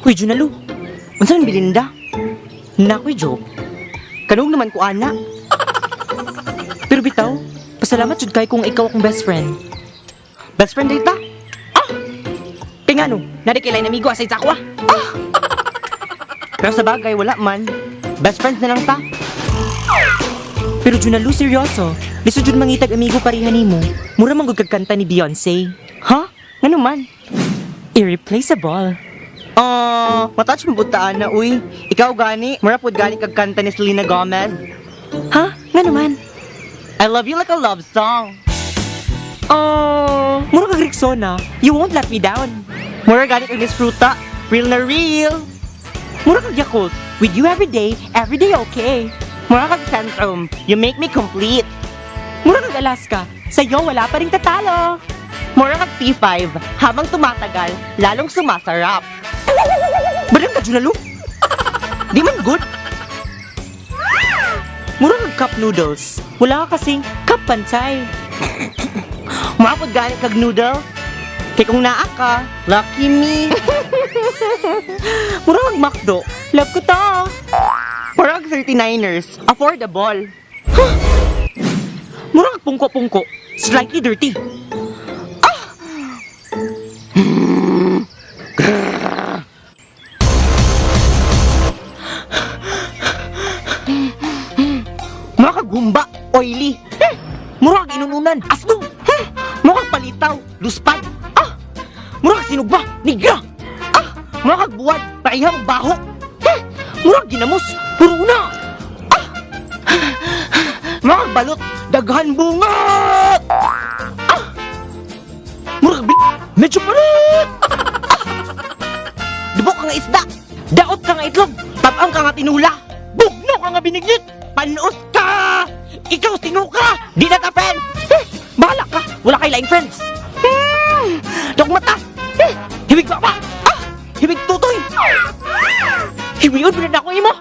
Uy, Junalu. Unsa man Belinda? Nakoy joke. Kanung naman ko ana. Pero bitaw, pasalamat jud kay kung ikaw akong best friend. Best friend dita? Ah! Kaya nga no, nadikilay na amigo asay sa ako ah. Pero sa bagay, wala man. Best friends na lang ta. Pero Junalu, seryoso. Liso jud mangitag amigo pareha nimo. Mura man gud kag kanta ni Beyonce. Ha? Ngano man? Irreplaceable. Matouch mo butaan na, uy. Ikaw gani, mura pud gani kag kanta ni Selena Gomez. Ha? Ngano man? I love you like a love song. Mura kag Rexona. You won't let me down. Mura gani kag Miss Fruta. Real na real. Mura kag Yakult. With you every day okay. Mura kag Centrum. You make me complete. Mura kag Alaska. Sa'yo wala pa ring tatalo. Mura kag P5. Habang tumatagal, lalong sumasarap. Balang ka, Junalu? Di man good. Mura kag cup noodles. Wala ka kasing cup pansay. Mapod gani kag noodles. Kay kung naa ka, lucky me. Mura kag McDo. Love ko to. Mura kag 39ers. Affordable. Mura kag pungko-pungko. Slightly dirty. Mura kag gumba. Oily. Mura kag inununan. Asdong. Mura kag palitaw. Luspad. Mura kag sinugba. Nigra. Mura kag buwad. Paihang baho. Mura kag ginamos. Puro una. Mura kag balot. Daghan bunga. Mura kag medyo palit. Dubok ka nga isda. Daot ka nga itlog. Tabang ka nga tinula. Bugno ka nga binignit. Panos ka. Ikaw sino ka. Di na ka friends. Bahala ka. Wala kay laing friends. Dogmata. Hibig ba? Hibig tutoy. Hiwiod mo na ako imo.